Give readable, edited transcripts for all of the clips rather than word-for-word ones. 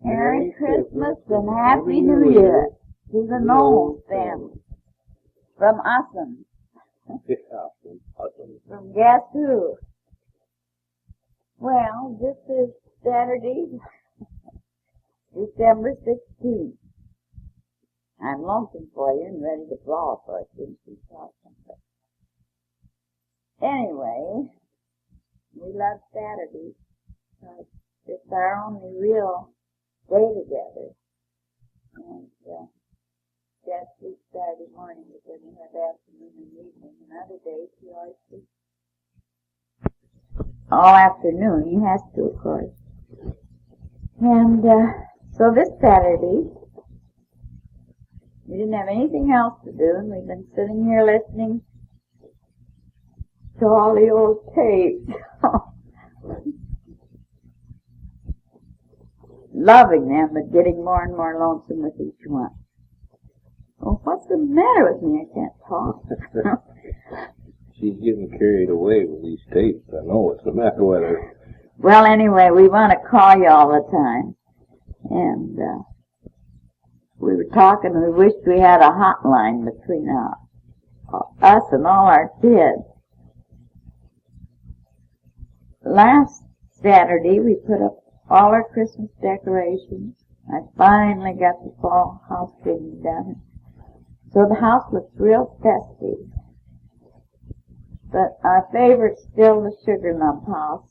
Merry Christmas and Happy New Year to the Knowles family. From Usson. From Guess Who? Well, this is Saturday, December 16th. I'm lonesome for you and ready to blow for it since we talked something. Anyway, we love Saturday because it's our only real day together. And just sleep Saturday morning because we have afternoon and evening, and other days he always sleeps all afternoon. He has to, of course. And so this Saturday, we didn't have anything else to do, and we've been sitting here listening to all the old tapes. Loving them, but getting more and more lonesome with each one. Oh, what's the matter with me? I can't talk. She's getting carried away with these tapes. I know what's the matter with her. Well, anyway, we want to call you all the time. And we were talking, we wished we had a hotline between us and all our kids. Last Saturday, we put up all our Christmas decorations. I finally got the fall house cleaning done. So the house looks real festive. But our favorite's still the sugar lump house.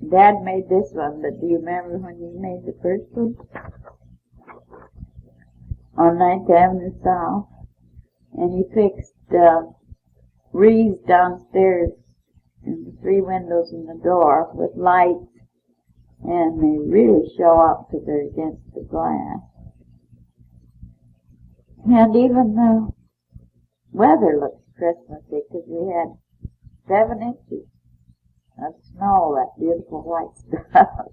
Dad made this one, but do you remember when he made the first one? On 9th Avenue South. And he fixed wreaths downstairs in the 3 windows in the door with lights. And they really show up because they're against the glass. And even the weather looks Christmassy because we had 7 inches of snow, that beautiful white stuff,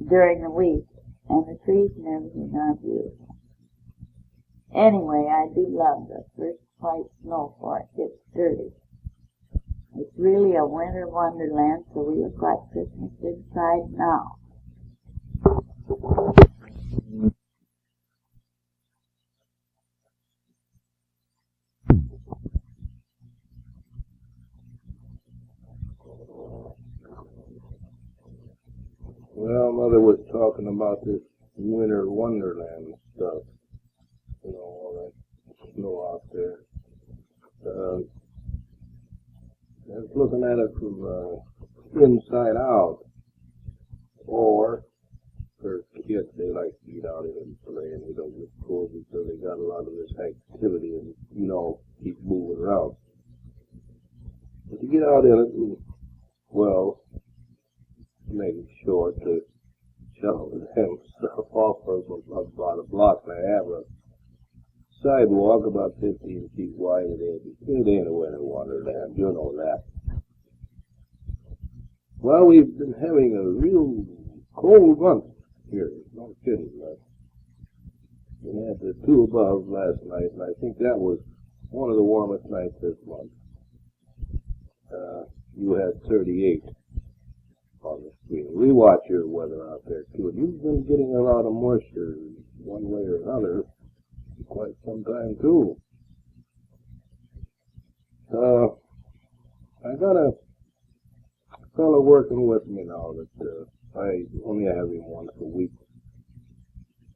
during the week. And the trees and everything are beautiful. Anyway, I do love the first white snow before it gets dirty. It's really a winter wonderland, so we look like Christmas inside now. Well, Mother was talking about this winter wonderland stuff. You know, all that snow out there. I was looking at it from inside out. Or, for kids, they like to get out and play and they don't get cold because they got a lot of this activity and, you know, keep moving around. But you get out in it and, well, make it short to shovel them stuff off of about a block and a half of sidewalk about 15 feet wide. It ain't a winter wonderland, you know that. Well, we've been having a real cold month here, no kidding. We had the 2 above last night, and I think that was one of the warmest nights this month. You had 38 on the screen. We watch your weather out there, too, and you've been getting a lot of moisture one way or another quite some time, too. I got a fellow working with me now that I only have him once a week.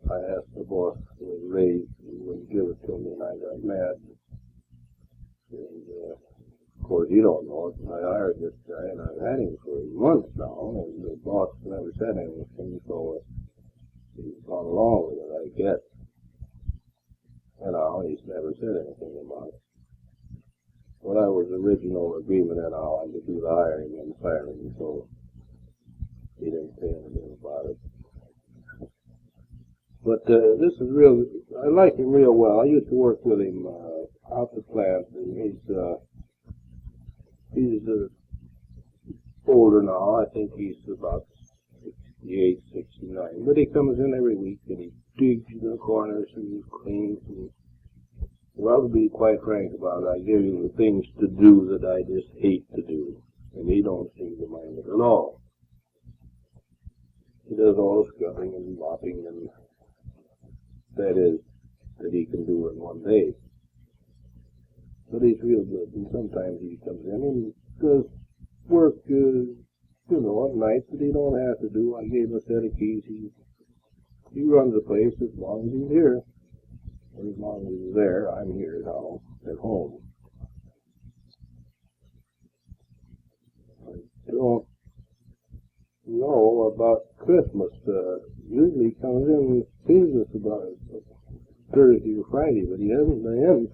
I asked the boss for a raise, he wouldn't give it to me, and I got mad. And, of course, you don't know it. I hired this guy, and I've had him for months now, and the boss never said anything, so he's gone along with it, I guess. You know, he's never said anything about it. Well, that was the original agreement and how I could do the hiring and firing, so he didn't say anything about it. But this is real, I like him real well. I used to work with him out the plant, and he's older now. I think he's about 68, 69. But he comes in every week, and he digs in the corners, and he cleans, and well, to be quite frank about it, I give him the things to do that I just hate to do, and he don't seem to mind it at all. He does all the scrubbing and mopping, and that he can do in one day. But he's real good, and sometimes he comes in and does work, at night that he don't have to do. I gave him a set of keys. He runs the place as long as he's here. Or as long as he's there, I'm here now, at home. I don't know about Christmas. Usually he comes in and sees us about Thursday or Friday, but he hasn't been.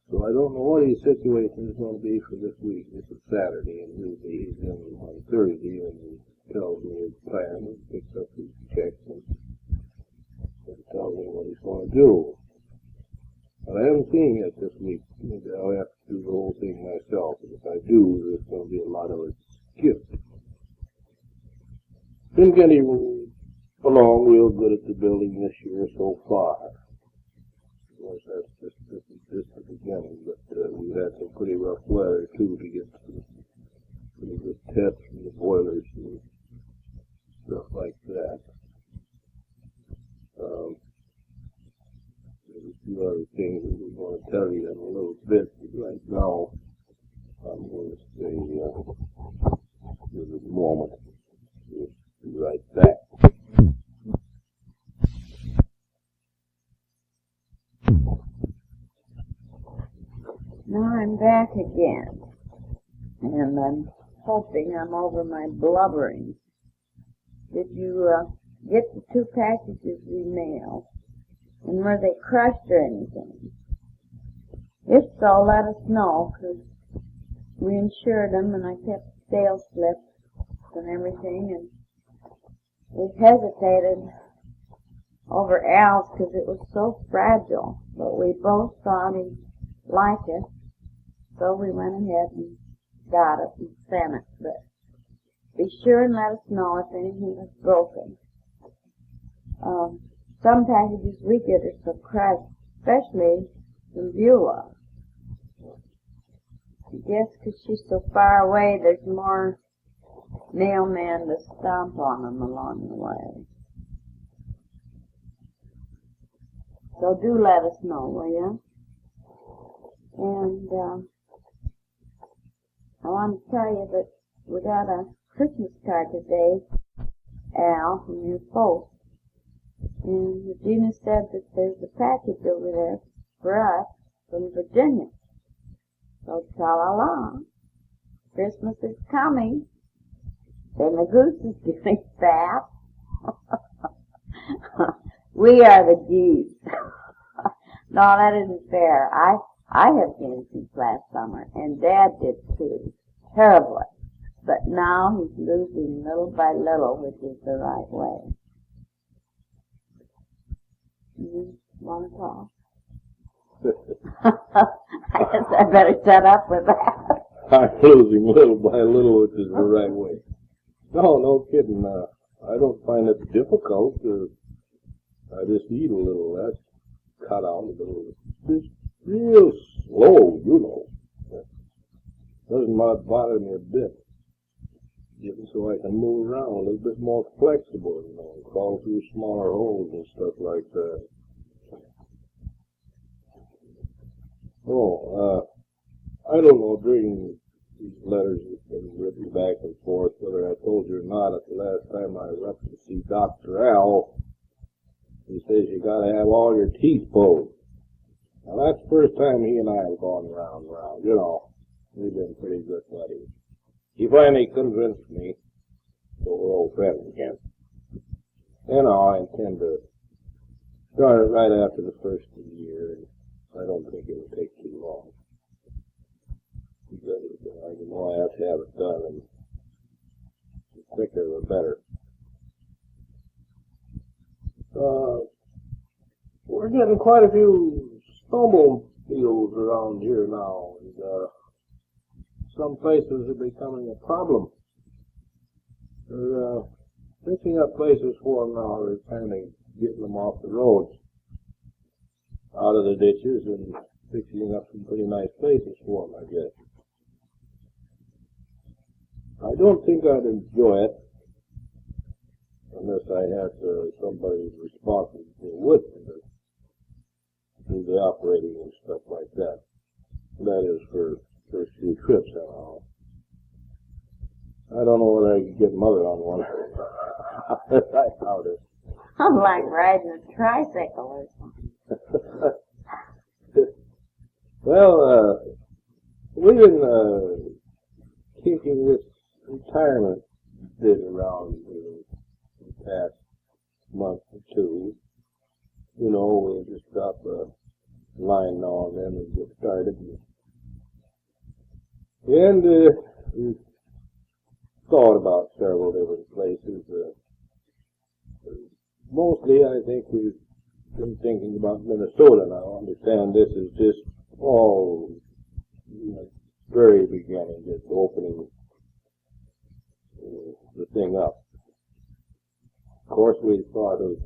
So I don't know what his situation is going to be for this week. This is Saturday, and usually he's in on Thursday and he tells me his plan and picks up his checks and tells me what he's going to do. But I haven't seen him yet this week. Maybe I'll have to do the whole thing myself. And if I do, there's going to be a lot of it skipped. Been getting along real good at the building this year so far. Of course, that's just the beginning, but we've had some pretty rough weather, too, to get some pretty good tests from the boilers and stuff like that. There's a few other things that we want to tell you in a little bit. Right now, I'm going to say, give it a moment. Just be right back. Now I'm back again, and I'm hoping I'm over my blubbering. Did you get the 2 packages we mailed? And were they crushed or anything? If so, let us know, because we insured them, and I kept sales slips and everything, and we hesitated over Al's because it was so fragile, but we both thought he'd like it. So we went ahead and got it and sent it. But be sure and let us know if anything is broken. Some packages we get are so crushed, especially from Beulah. I guess because she's so far away, there's more mailmen to stomp on them along the way. So do let us know, will you? And I want to tell you that we got a Christmas card today, Al, from your folks. And Regina said that there's a package over there for us from Virginia. So tra-la-la, Christmas is coming. Then the goose is getting fat. We are the geese. No, that isn't fair. I have gained since last summer, and Dad did too, terribly. But now he's losing little by little, which is the right way. You want to talk? I guess I better shut up with that. I'm losing little by little, which is the right way. No kidding. I don't find it difficult. I just eat a little less, cut out a little. Just real slow, Doesn't bother me a bit. Getting so I can move around a little bit more flexible, crawl through smaller holes and stuff like that. I don't know, during these letters that have been written back and forth, whether I told you or not, at the last time I was up to see Dr. Al, he says you gotta have all your teeth pulled. Now that's the first time he and I have gone round. We've been pretty good buddies. He finally convinced me, so we're old friends again. I intend to start it right after the first of the year, and I don't think it'll take too long. Because I have to have it done, and the quicker the better. We're getting quite a few snowmobiles around here now, and some places are becoming a problem. They're fixing up places for them now. They're kind of getting them off the roads, out of the ditches, and fixing up some pretty nice places for them, I guess. I don't think I'd enjoy it unless I had somebody responsible with me to do the operating and stuff like that. That is for first few trips, anyhow. I don't know whether I could get Mother on one. I doubt it. I'm like riding a tricycle or something. Well, we've been kicking this retirement bit around the past month or two. You know, we'll just drop a line now and then and get started. And we've thought about several different places. Mostly, I think we've been thinking about Minnesota now. I understand this is just all very beginning, just opening the thing up. Of course, we thought of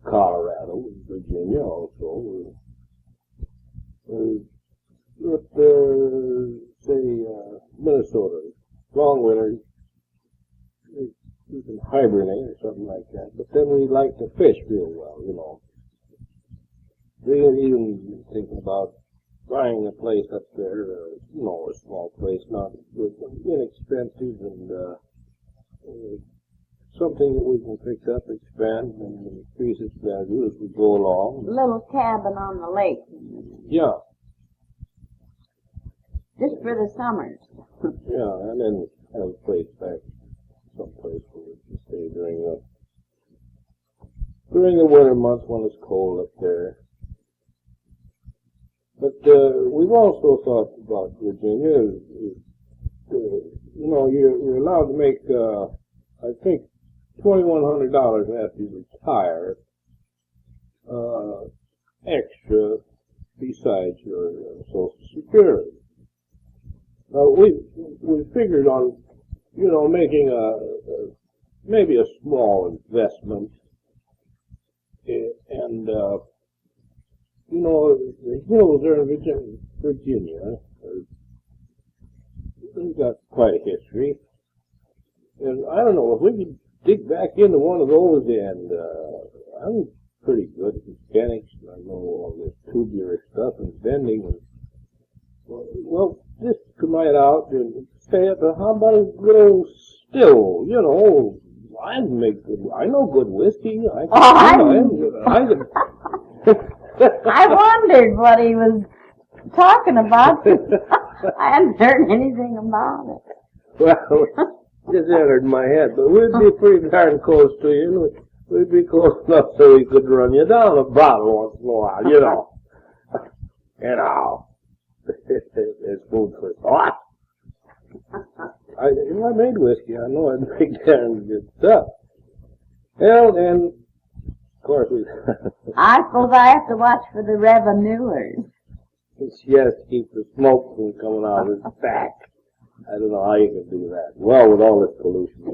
Colorado, Virginia also. Say Minnesota. Long winters, you can hibernate or something like that. But then we like to fish real well, you know. We even thinking about buying a place up there, a small place, not inexpensive and something that we can fix up, expand, and increase its value as we go along. Little cabin on the lake. Yeah. Just for the summers. Yeah, and then have a place back, someplace where we can stay during the winter months when it's cold up there. But we've also thought about Virginia. You're allowed to make, I think, $2,100 after you retire, extra besides your Social Security. Now we figured on, making maybe a small investment, and the hills there in Virginia, they've got quite a history. And I don't know, if we could dig back into one of those, and I'm pretty good at mechanics, and I know all this tubular stuff and bending, and well, just come right out and say it, but how about a good old still, I know good whiskey. I wondered what he was talking about. I hadn't heard anything about it. Well, just entered my head, but we'd be pretty darn close to you, and we'd be close enough so we could run you down a bottle once in a while, It's food for thought. I made whiskey. I know I make darn good stuff. Well, and of course I suppose I have to watch for the revenuers. Yes, keep the smoke from coming out of his back. I don't know how you can do that. Well, with all this pollution.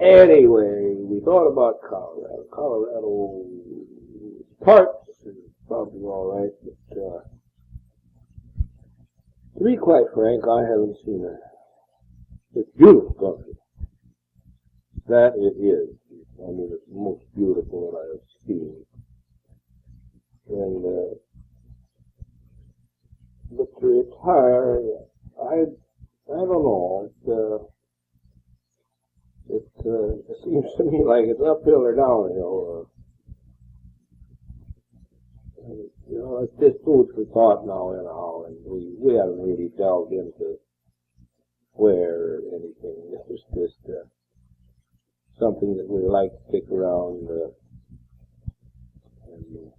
Anyway, we thought about Colorado. Colorado parts is probably all right, but to be quite frank, I haven't seen it. It's beautiful country. That it is. I mean, it's the most beautiful that I have seen. And but to retire, I don't know. It seems to me like it's uphill or downhill. It's just food for thought now, and we haven't really delved into where or anything. It's just something that we like to stick around and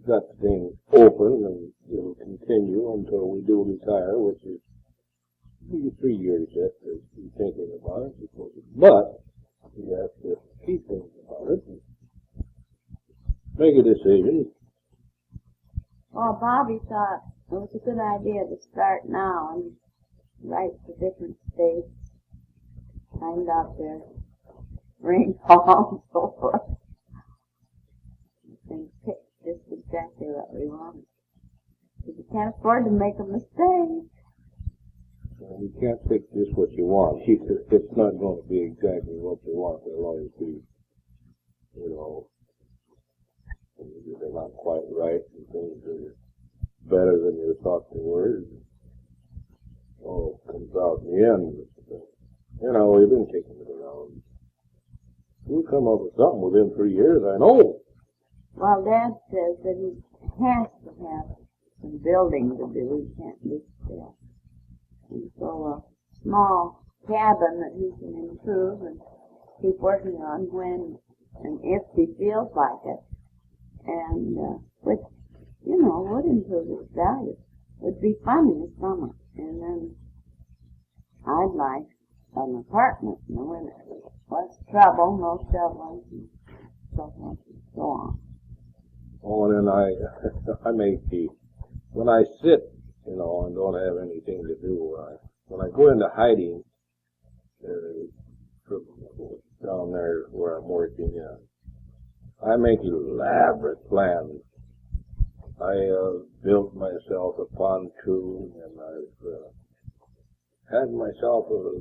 got the thing open, and it'll continue until we do retire, which is maybe 3 years yet to be thinking about it. But we have to keep thinking about it and make a decision. Well, Bobby thought it was a good idea to start now and write for different states, find out their rainfall and so forth. And pick just exactly what we want. Because you can't afford to make a mistake. You can't pick just what you want. It's not going to be exactly what you want. There'll always be, you know, they're not quite right and things are better than you thought they were. All comes out in the end. But, you know, we've been kicking it around. We'll come up with something within 3 years, I know. Well, Dad says that he has to have some building to do. He can't be still. And so a small cabin that he can improve and keep working on when and if he feels like it. And which, you know, would improve its value. Would be fun in the summer. And then I'd like an apartment in the winter. Less trouble, no shoveling, and so forth and so on. Oh, and then I make when I sit, you know, and don't have anything to do, when I go into hiding, down there where I'm working, I make elaborate plans. I built myself a pontoon, and I've had myself a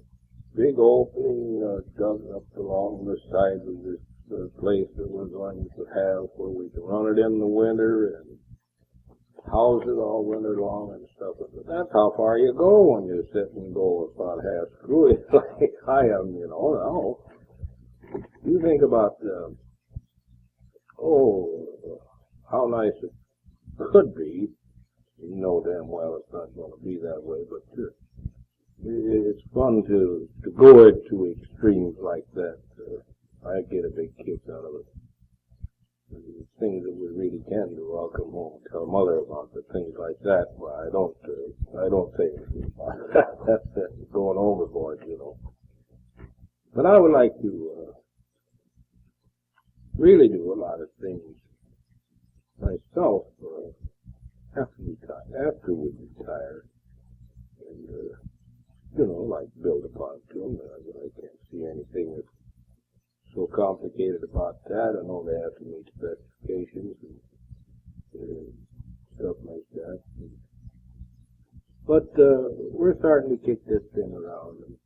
big opening dug up along the side of this place that we're going to have where we can run it in the winter and house it all winter long and stuff. But that's how far you go when you sit and go about half screwy like I am, you know. Now, you think about, how nice it could be. You know damn well it's not going to be that way, but it's fun to go to extremes like that. I get a big kick out of it. The things that we really can do, I'll come home and tell Mother about the things like that. Well, I don't say anything about that. That's going overboard, you know. But I would like to really do a lot of things myself after we retire. And, you know, like build a pontoon. I can't see anything that's so complicated about that. I know they have to meet specifications and stuff like that. But we're starting to kick this thing around, and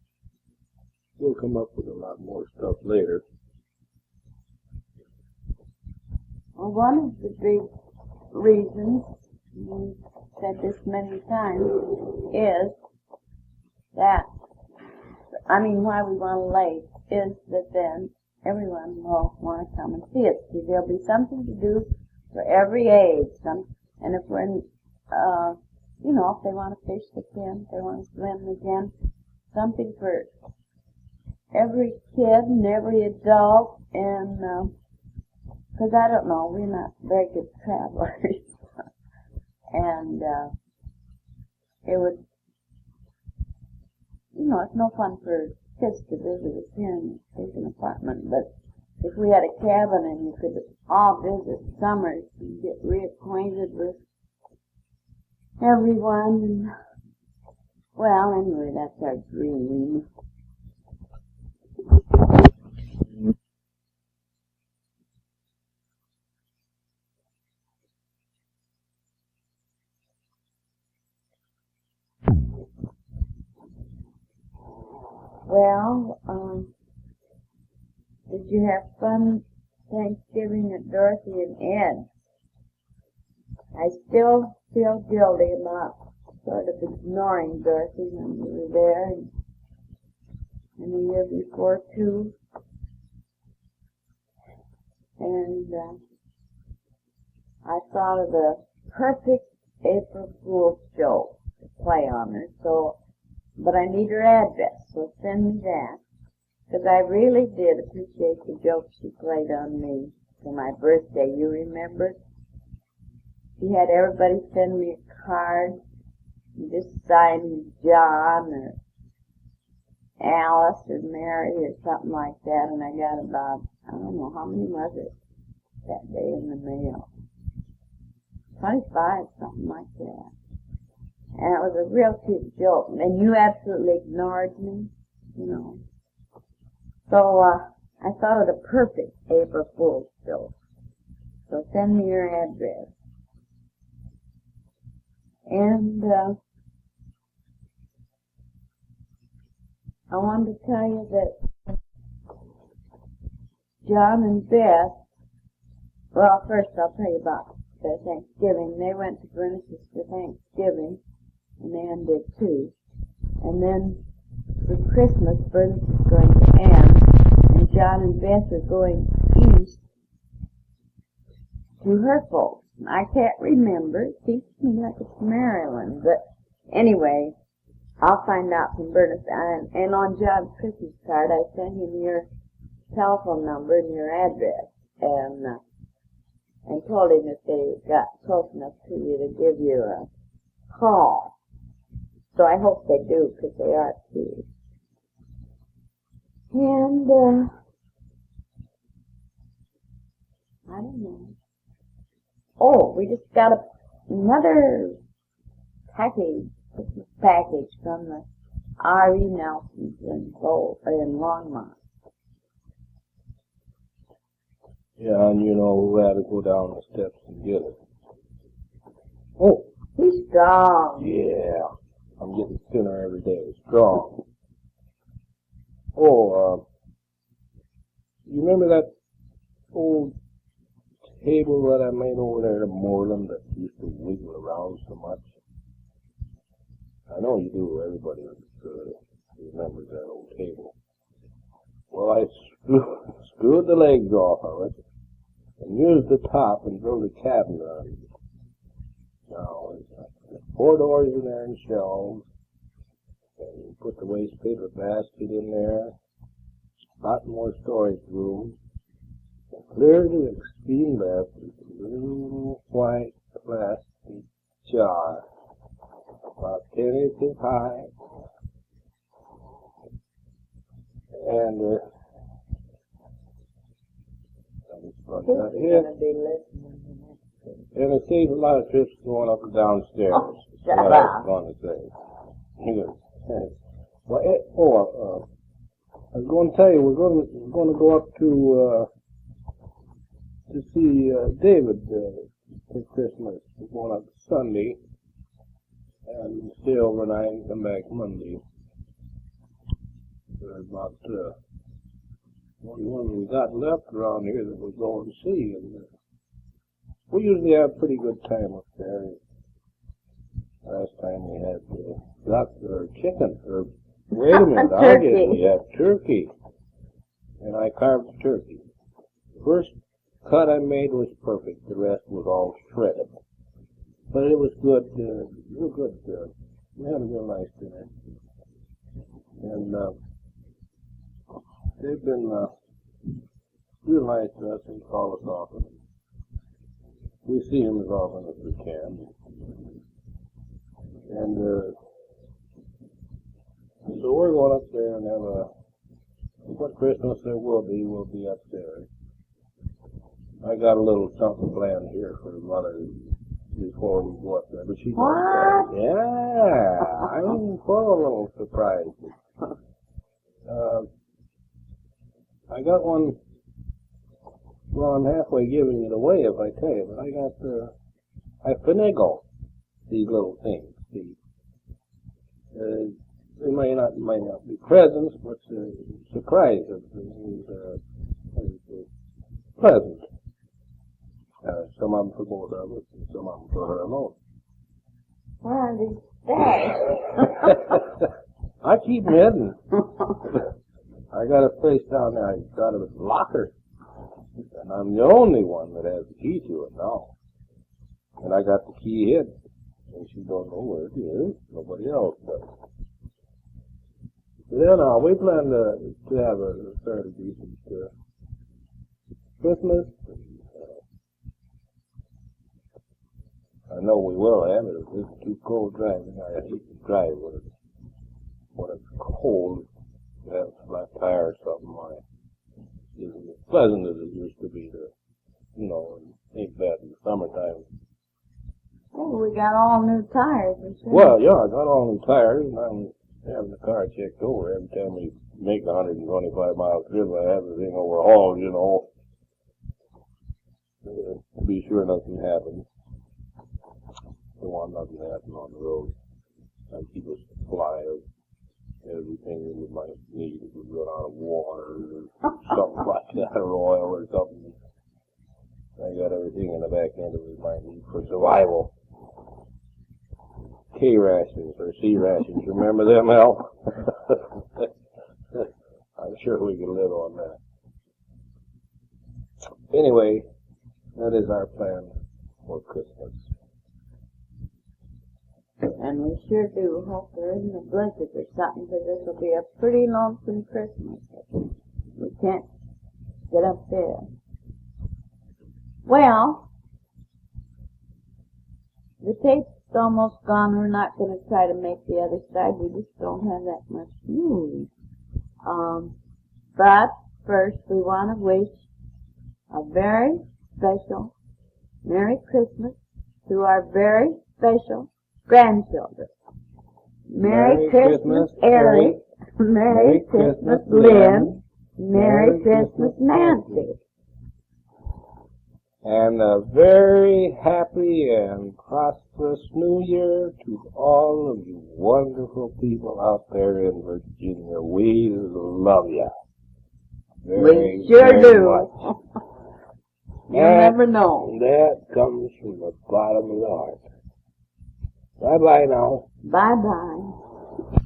we'll come up with a lot more stuff later. Well, one of the big reasons, we've said this many times, is that, why we want to lake is that then everyone will want to come and see it. See, there'll be something to do for every age. And if we're, if they want to fish again, if they want to swim again, something for every kid and every adult. And because I don't know, we're not very good travelers, and it would, it's no fun for kids to visit us here and take an apartment, but if we had a cabin and you could all visit summers and get reacquainted with everyone, and, well, anyway, that's our dream. Well, did you have fun Thanksgiving at Dorothy and Ed's? I still feel guilty about sort of ignoring Dorothy when we were there, and the year before too. And I thought of the perfect April Fool's joke to play on her, but I need her address, so send me that. Because I really did appreciate the joke she played on me for my birthday. You remember? She had everybody send me a card, and just sign John or Alice or Mary or something like that, and I got about, I don't know, how many was it that day in the mail? 25, something like that. And it was a real cute joke, and you absolutely ignored me, So I thought of the perfect April Fool's joke. So send me your address. And I wanted to tell you that John and Beth, well, first I'll tell you about their Thanksgiving. They went to Bernice's for Thanksgiving, and Ann did too. And then for Christmas, Bernice is going to Ann, and John and Beth are going east to her folks. I can't remember. It seems to me like it's Maryland, but anyway, I'll find out from Bernice. And on John's Christmas card, I sent him your telephone number and your address, and told him if they got close enough to you to give you a call. So I hope they do, because they are too. And I don't know. Oh, we just got another Christmas package from the R.E. Nelsons in Longmont. Yeah, and you know we had to go down the steps and get it. Oh, he's strong. Yeah, I'm getting thinner every day. Strong. Oh, you remember that old table that I made over there at Moreland that used to wiggle around so much? I know you do. Everybody remembers that old table. Well, I screwed the legs off of it and used the top and built a cabinet on it. Now, there's 4 doors in there and shelves, and you put the waste paper basket in there, a lot more storage room. Clear to the extreme left is a little white plastic jar, about 10 inches high, and and it saves a lot of trips going up and downstairs. Oh, That's what I was going to say. Well, I was going to tell you, we're going to go up to see David for Christmas. We're going up Sunday and stay overnight and come back Monday. There's about one we got left around here that we're going to see, and we usually have a pretty good time up there. Last time we had duck or chicken, or wait a minute, we had turkey, and I carved the turkey. The first cut I made was perfect. The rest was all shredded, but it was good. Real good. We had a real nice dinner, and they've been real nice to us and call us often. We see them as often as we can. And so we're going up there and have what Christmas there will be up there. I got a little something planned here for the mother before we go up there, but she does that. Yeah, I'm full of little surprises. I got one. Well, I'm halfway giving it away if I tell you, but I finagle these little things. See, they might not be presents, but surprises. Pleasant. Some of them for both of us, and some of them for her alone. Where are these bags? I keep them hidden. I got a place down there. I got a locker. And I'm the only one that has the key to it now. And I got the key hidden. And she don't know where it is. Nobody else does. So then we plan to have a fairly decent Christmas. I know we will have it. If it's too cold driving, I hate to drive when it's cold. To have a flat tire or something. Isn't as pleasant as it used to be and ain't bad in the summertime. Oh, we got all new tires. Well, yeah, I got all new tires, and I'm having the car checked over every time we make a 125 mile trip. I have the thing overhauled, to be sure nothing happens. Don't want nothing to happen on the road. I keep a supply of everything that we might need if we run out of water or something like that, or oil or something. I got everything in the back end that we might need for survival. K rations or C rations, remember them, Al? I'm sure we can live on that. Anyway, that is our plan for Christmas. And we sure do hope there isn't a blizzard or something, because this will be a pretty lonesome Christmas. We can't get up there. Well, the tape's almost gone. We're not going to try to make the other side. We just don't have that much news. But first, we want to wish a very special Merry Christmas to our very special grandchildren. Merry Christmas, Eric. Merry Christmas, Lynn. Merry Christmas, Nancy. And a very happy and prosperous New Year to all of you wonderful people out there in Virginia. We love you. We sure do. You'll never know. That comes from the bottom of the heart. Bye-bye now. Bye-bye.